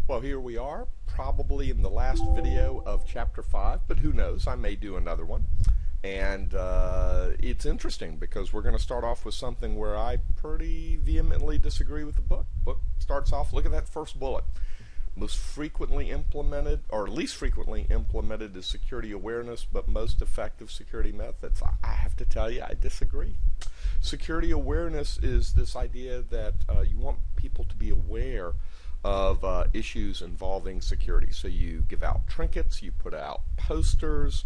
Well, here we are, probably in the last video of Chapter 5, but who knows, I may do another one. And it's interesting because we're going to start off with something where I pretty vehemently disagree with the book. Book starts off, look at that first bullet. Most frequently implemented, or least frequently implemented, is security awareness, but most effective security methods. I have to tell you, I disagree. Security awareness is this idea that you want people to be aware of issues involving security. So you give out trinkets, you put out posters,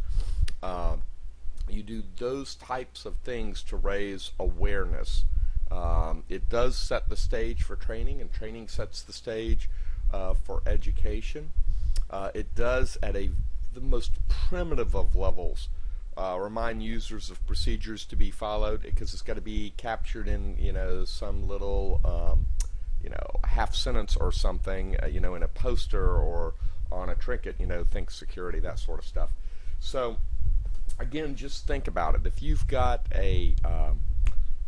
you do those types of things to raise awareness. It does set the stage for training, and training sets the stage for education. It does, at the most primitive of levels, remind users of procedures to be followed, because it's got to be captured in some little half sentence or something, in a poster or on a trinket, think security, that sort of stuff. So again, just think about it. If you've got a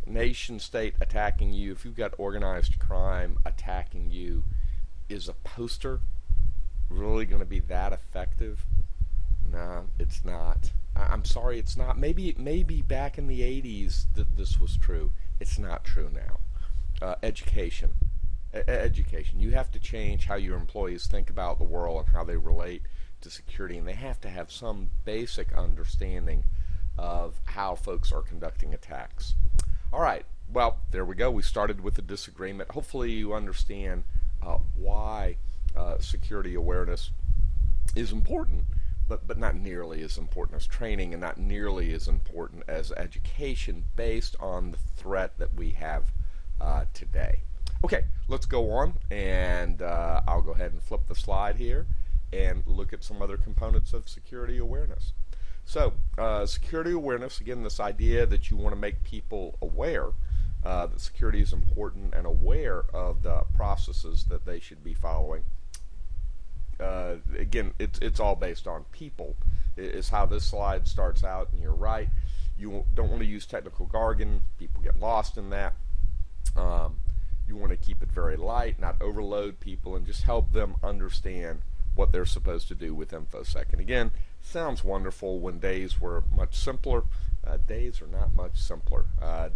nation state attacking you, if you've got organized crime attacking you, is a poster really going to be that effective? No, it's not. I'm sorry, it's not. Maybe back in the 80s this was true. It's not true now. Education. Education. You have to change how your employees think about the world and how they relate to security, and they have to have some basic understanding of how folks are conducting attacks. All right, well, there we go. We started with a disagreement. Hopefully you understand why security awareness is important, but not nearly as important as training, and not nearly as important as education based on the threat that we have today. Okay, let's go on, and I'll go ahead and flip the slide here and look at some other components of security awareness. So, security awareness, again, this idea that you want to make people aware that security is important and aware of the processes that they should be following. Again, it's all based on people, is how this slide starts out, and you're right. You don't want to use technical jargon. People get lost in that. You want to keep it very light, not overload people, and just help them understand what they're supposed to do with InfoSec. And again, sounds wonderful when days were much simpler. Days are not much simpler.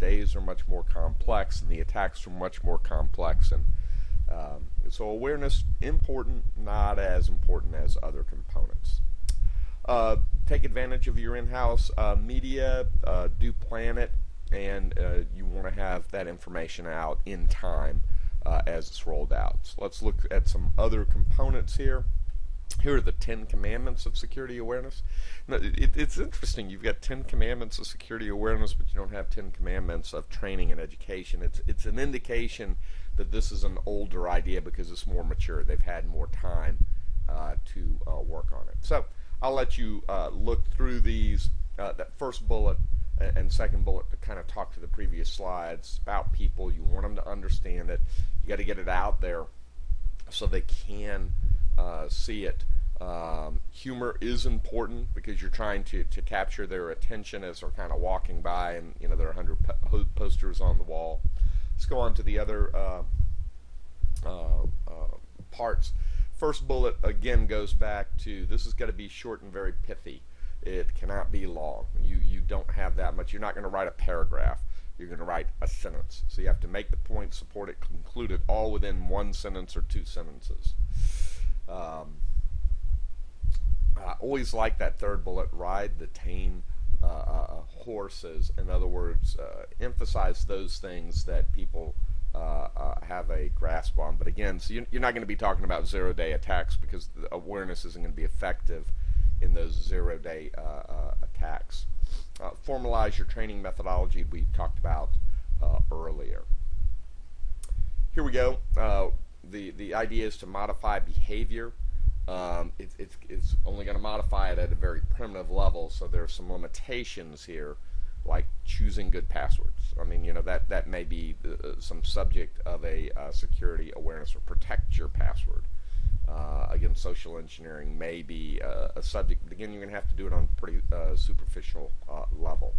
Days are much more complex, and the attacks are much more complex. And so awareness, important, not as important as other components. Take advantage of your in-house media. Do plan it. And you want to have that information out in time as it's rolled out. So let's look at some other components here. Here are the 10 commandments of security awareness. Now, it's interesting. You've got 10 commandments of security awareness, but you don't have 10 commandments of training and education. It's an indication that this is an older idea because it's more mature. They've had more time to work on it. So I'll let you look through these. That first bullet and second bullet to kind of talk to the previous slides about people. You want them to understand it. You got to get it out there so they can see it. Humor is important because you're trying to capture their attention as they're kind of walking by, and there are 100 posters on the wall. Let's go on to the other parts. First bullet again goes back to, this has got to be short and very pithy. It cannot be long. You don't have that much. You're not going to write a paragraph. You're going to write a sentence. So you have to make the point, support it, conclude it all within one sentence or two sentences. I always like that third bullet, ride the tame horses. In other words, emphasize those things that people have a grasp on. But again, so you're not going to be talking about zero-day attacks, because the awareness isn't going to be effective in those zero-day attacks. Formalize your training methodology we talked about earlier. Here we go. The idea is to modify behavior. It's only going to modify it at a very primitive level, so there are some limitations here, like choosing good passwords. I mean, that may be some subject of a security awareness, or protect your password. Again, social engineering may be a subject, but again, you're going to have to do it on a pretty superficial level.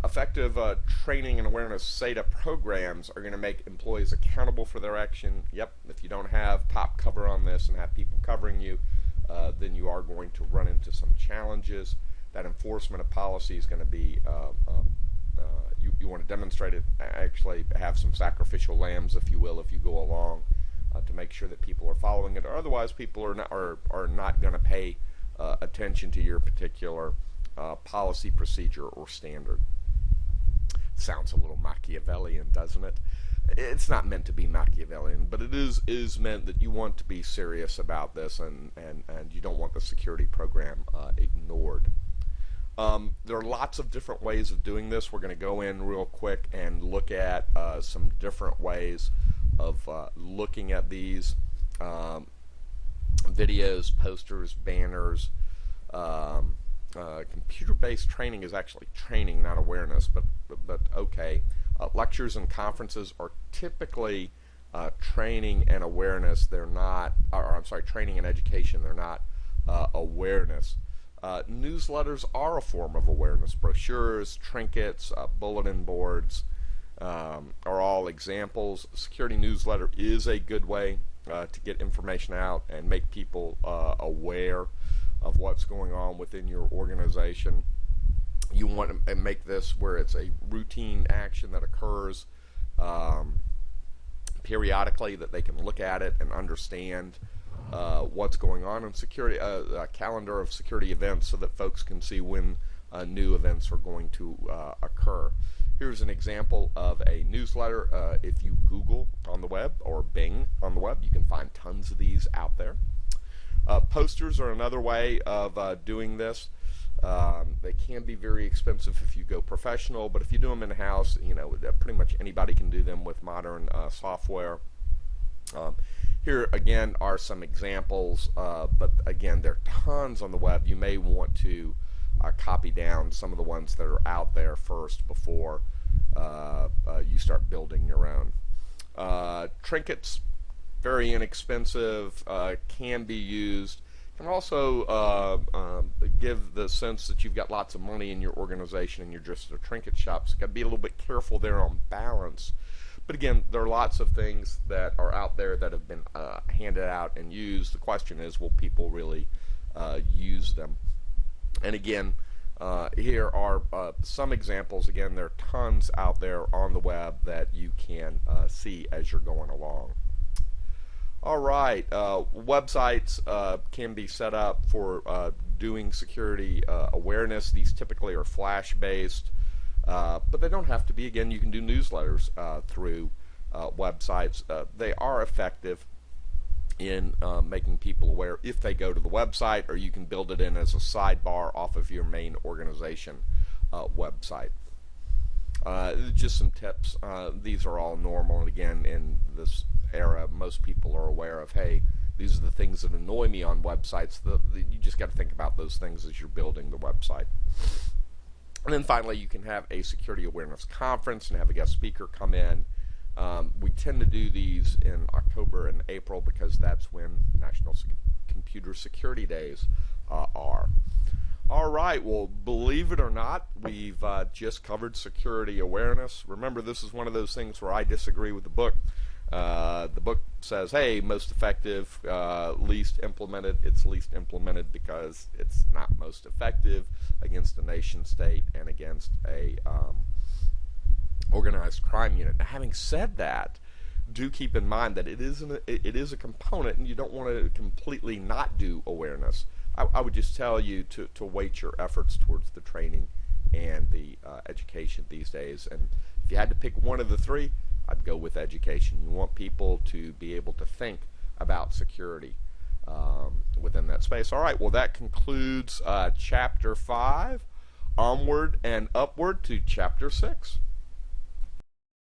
Effective training and awareness SATA programs are going to make employees accountable for their action. Yep, if you don't have top cover on this and have people covering you, then you are going to run into some challenges. That enforcement of policy is going to be, you want to demonstrate it, actually have some sacrificial lambs, if you will, if you go along, to make sure that people are following it, or otherwise people are not going to pay attention to your particular policy, procedure, or standard. Sounds a little Machiavellian, doesn't it? It's not meant to be Machiavellian, but it is meant that you want to be serious about this, and you don't want the security program ignored. There are lots of different ways of doing this. We're going to go in real quick and look at some different ways of looking at these videos, posters, banners. Computer-based training is actually training, not awareness, but okay. Lectures and conferences are typically training and awareness. They're not, or I'm sorry, training and education. They're not awareness. Newsletters are a form of awareness. Brochures, trinkets, bulletin boards are all examples. Security newsletter is a good way to get information out and make people aware of what's going on within your organization. You want to make this where it's a routine action that occurs periodically, that they can look at it and understand what's going on in security, a calendar of security events, so that folks can see when new events are going to occur. Here's an example of a newsletter. If you Google on the web or Bing on the web, you can find tons of these out there. Posters are another way of doing this. They can be very expensive if you go professional, but if you do them in-house, pretty much anybody can do them with modern software. Here again are some examples, but again, there are tons on the web. You may want to copy down some of the ones that are out there first before you start building your own. Trinkets, very inexpensive, can be used. Can also give the sense that you've got lots of money in your organization and you're just a trinket shop. So you've got to be a little bit careful there on balance. But again, there are lots of things that are out there that have been handed out and used. The question is, will people really use them? And again, here are some examples. Again, there are tons out there on the web that you can see as you're going along. All right, websites can be set up for doing security awareness. These typically are Flash-based, but they don't have to be. Again, you can do newsletters through websites. They are effective in making people aware if they go to the website, or you can build it in as a sidebar off of your main organization website. Just some tips. These are all normal, and again, in this era, most people are aware of, hey, these are the things that annoy me on websites. You just got to think about those things as you're building the website. And then finally, you can have a security awareness conference and have a guest speaker come in. We tend to do these in October and April because that's when National Computer Security Days are. All right, well, believe it or not, we've just covered security awareness. Remember, this is one of those things where I disagree with the book. The book says, hey, most effective, least implemented. It's least implemented because it's not most effective against a nation state and against a organized crime unit. Now, having said that, do keep in mind that it is a component, and you don't want to completely not do awareness. I would just tell you to weight your efforts towards the training and the education these days. And if you had to pick one of the three, I'd go with education. You want people to be able to think about security within that space. All right, well, that concludes Chapter 5. Onward and upward to Chapter 6.